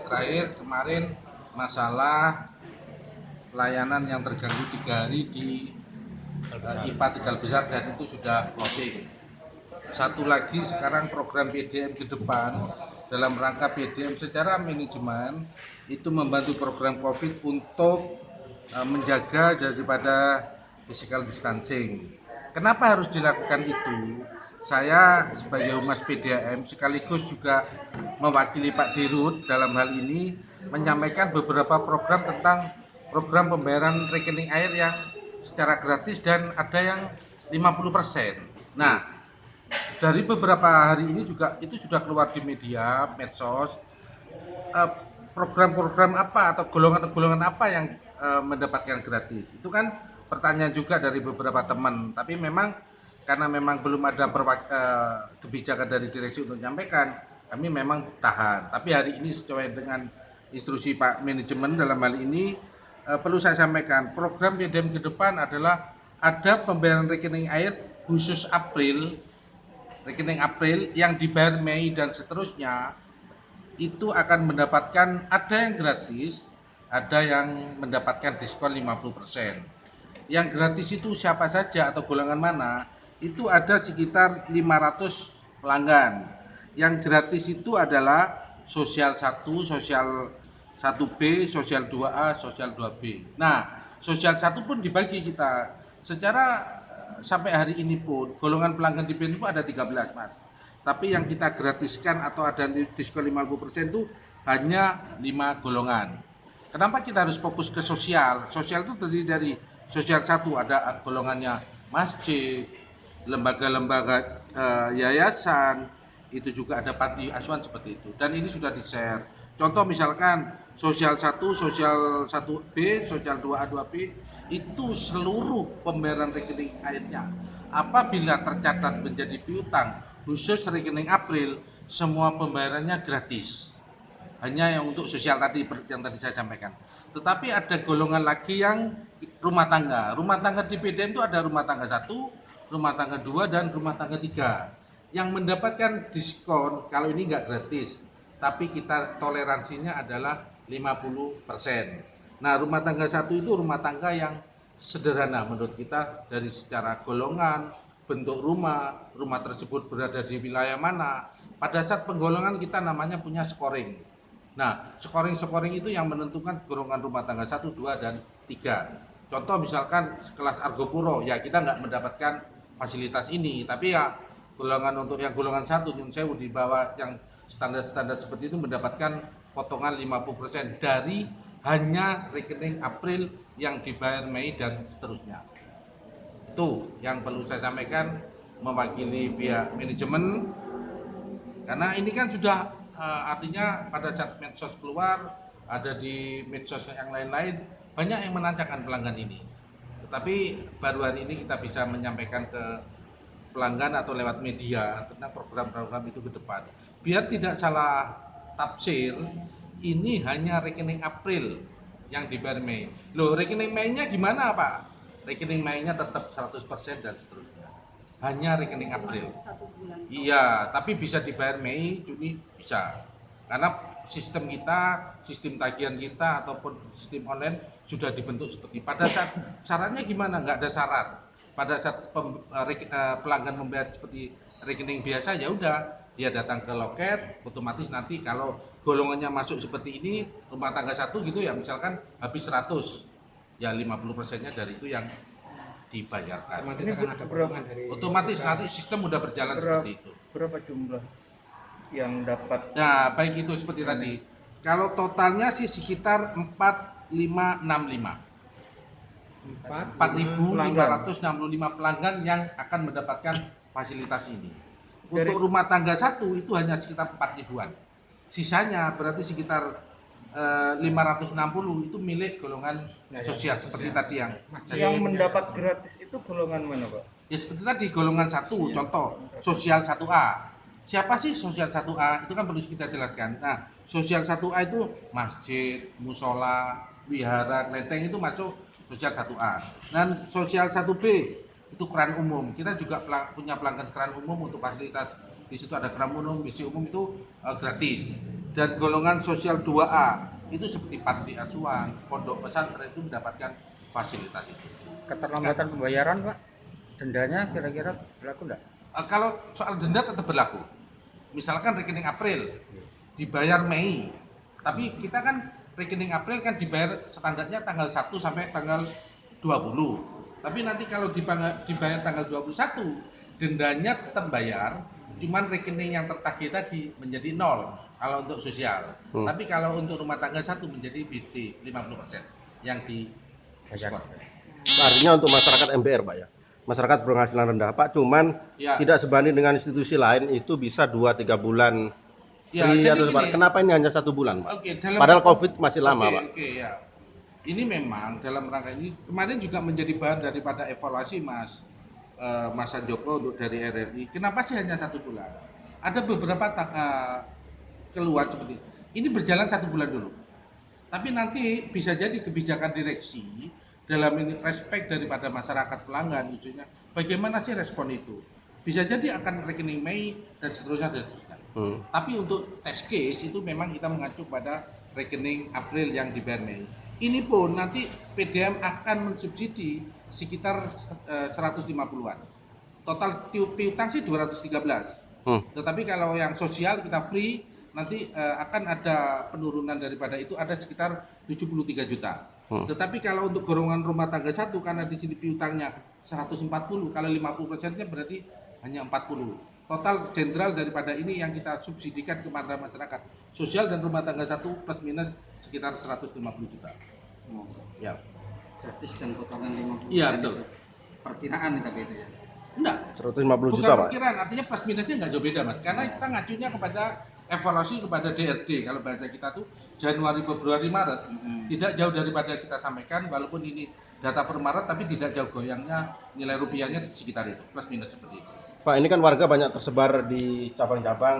terakhir kemarin masalah layanan yang terganggu 3 hari di IPA Tegal Besar dan itu sudah closing. Satu lagi sekarang program PDM ke depan dalam rangka PDM secara manajemen itu membantu program COVID untuk menjaga daripada physical distancing. Kenapa harus dilakukan itu? Saya sebagai Humas PDAM sekaligus juga mewakili Pak Dirut dalam hal ini menyampaikan beberapa program tentang program pembayaran rekening air yang secara gratis dan ada yang 50%. Nah, dari beberapa hari ini juga itu sudah keluar di media, medsos, program-program apa atau golongan-golongan apa yang mendapatkan gratis. Itu kan pertanyaan juga dari beberapa teman, tapi memang karena memang belum ada kebijakan dari direksi untuk menyampaikan, kami memang tahan. Tapi hari ini sesuai dengan instruksi Pak Manajemen dalam hal ini perlu saya sampaikan, program PDM ke depan adalah ada pembayaran rekening air khusus April, rekening April yang dibayar Mei dan seterusnya, itu akan mendapatkan ada yang gratis, ada yang mendapatkan diskon 50%. Yang gratis itu siapa saja atau golongan mana? Itu ada sekitar 500 pelanggan. Yang gratis itu adalah sosial 1, sosial 1B, sosial 2A, sosial 2B. Nah, sosial 1 pun dibagi kita. Secara sampai hari ini pun golongan pelanggan di BNI ada 13, Mas. Tapi yang kita gratiskan atau ada diskon 50% itu hanya 5 golongan. Kenapa kita harus fokus ke sosial? Sosial itu terdiri dari sosial 1 ada golongannya masjid, lembaga-lembaga yayasan, itu juga ada panti asuhan seperti itu. Dan ini sudah di-share. Contoh misalkan sosial 1, sosial 1B, sosial 2A, 2B itu seluruh pembayaran rekening airnya apabila tercatat menjadi piutang khusus rekening April, semua pembayarannya gratis. Hanya yang untuk sosial tadi yang tadi saya sampaikan. Tetapi ada golongan lagi yang rumah tangga. Rumah tangga di PDM itu ada rumah tangga 1, rumah tangga 2, dan rumah tangga 3. Yang mendapatkan diskon kalau ini nggak gratis, tapi kita toleransinya adalah 50%. Nah, rumah tangga 1 itu rumah tangga yang sederhana menurut kita dari secara golongan, bentuk rumah tersebut berada di wilayah mana. Pada saat penggolongan kita namanya punya scoring. Nah, scoring itu yang menentukan golongan rumah tangga 1, 2, dan 3. Contoh misalkan sekelas Argopuro, ya kita nggak mendapatkan fasilitas ini, tapi ya golongan untuk yang golongan 1 Nyun Sewu di bawah yang standar-standar seperti itu mendapatkan potongan 50% dari hanya rekening April yang dibayar Mei dan seterusnya. Itu yang perlu saya sampaikan mewakili pihak manajemen, karena ini kan sudah artinya pada saat medsos keluar, ada di medsos yang lain-lain, banyak yang menanyakan pelanggan ini. Tetapi baru hari ini kita bisa menyampaikan ke pelanggan atau lewat media tentang program-program itu ke depan. Biar tidak salah tafsir, ini hanya rekening April yang dibayar Mei. Loh, rekening Mei-nya gimana, Pak? Rekening Mei-nya tetap 100% dan seterusnya. Hanya rekening April. Iya, tapi bisa dibayar Mei, Juni bisa. Karena sistem kita, sistem tagihan kita ataupun sistem online sudah dibentuk seperti. Pada saat syaratnya gimana? Nggak ada syarat. Pada saat pelanggan membayar seperti rekening biasa, ya udah dia datang ke loket, otomatis nanti kalau golongannya masuk seperti ini, rumah tangga 1 gitu ya, misalkan habis 100, ya 50%-nya dari itu yang dibayarkan. Otomatis nanti sistem udah berjalan seperti itu. Berapa jumlah yang dapat? Nah, baik itu seperti tadi. Kalau totalnya sih sekitar 4565. 4.565 pelanggan yang akan mendapatkan fasilitas ini. Untuk rumah tangga 1 itu hanya sekitar 4 ribuan. Sisanya berarti sekitar 560 itu milik golongan sosial seperti tadi yang mendapat gratis itu golongan mana, Pak? Ya seperti tadi golongan 1, contoh sosial 1A. Siapa sih sosial 1A? Itu kan perlu kita jelaskan. Nah, sosial 1A itu masjid, musola, wihara, kelenteng itu masuk sosial 1A. Dan sosial 1B itu keran umum. Kita juga punya pelanggan keran umum untuk fasilitas. Di situ ada keran umum, WC umum itu gratis. Dan golongan sosial 2A itu seperti panti asuhan, pondok pesantren itu mendapatkan fasilitas itu. Keterlambatan pembayaran Pak, dendanya kira-kira berlaku enggak? Kalau soal denda tetap berlaku. Misalkan rekening April dibayar Mei, tapi kita kan rekening April kan dibayar standarnya tanggal 1 sampai tanggal 20. Tapi nanti kalau dibayar tanggal 21, dendanya tetap bayar, cuman rekening yang tertagih tadi menjadi 0 kalau untuk sosial. Tapi kalau untuk rumah tangga 1 menjadi 50% yang diskon. Artinya untuk masyarakat MBR Pak ya, masyarakat berpenghasilan rendah Pak, cuman Ya. tidak sebanding dengan institusi lain itu bisa 2-3 bulan Ya, free jadi atau gini. Kenapa ini hanya 1 bulan Pak? Oke, dalam Padahal rangka- COVID masih lama Pak. Oke, ya. Ini memang dalam rangka ini kemarin juga menjadi bahan daripada evaluasi Mas Handoko untuk dari RRI. Kenapa sih hanya 1 bulan? Ada beberapa keluhan seperti ini berjalan 1 bulan dulu. Tapi nanti bisa jadi kebijakan direksi dalam ini respek daripada masyarakat pelanggan khususnya. Bagaimana sih respon itu? Bisa jadi akan rekening Mei dan seterusnya dan seterusnya. Tapi untuk test case itu memang kita mengacu pada rekening April yang dibayar Mei. Ini pun nanti PDM akan mensubsidi sekitar 150-an. Total piutang sih 213. Tetapi kalau yang sosial kita free, nanti akan ada penurunan daripada itu ada sekitar 73 juta. Tetapi kalau untuk golongan rumah tangga 1 karena di sini piutangnya 140, kalau 50%-nya berarti hanya 40. Total jenderal daripada ini yang kita subsidikan kepada masyarakat sosial dan rumah tangga 1 plus minus sekitar 150 juta. Ya. Gratis dan potongan 50. Iya, betul. Perkiraan nih tapi itu ya. Enggak. 150 Bukan juta Pak. perkiraan, artinya plus minusnya nggak jauh beda Mas. Karena kita ngacunya kepada evaluasi kepada DRD. Kalau bahasa kita tuh Januari, Februari, Maret. Tidak jauh daripada kita sampaikan, walaupun ini data per Maret, tapi tidak jauh goyangnya nilai rupiahnya sekitar itu, plus minus seperti itu. Pak, ini kan warga banyak tersebar di cabang-cabang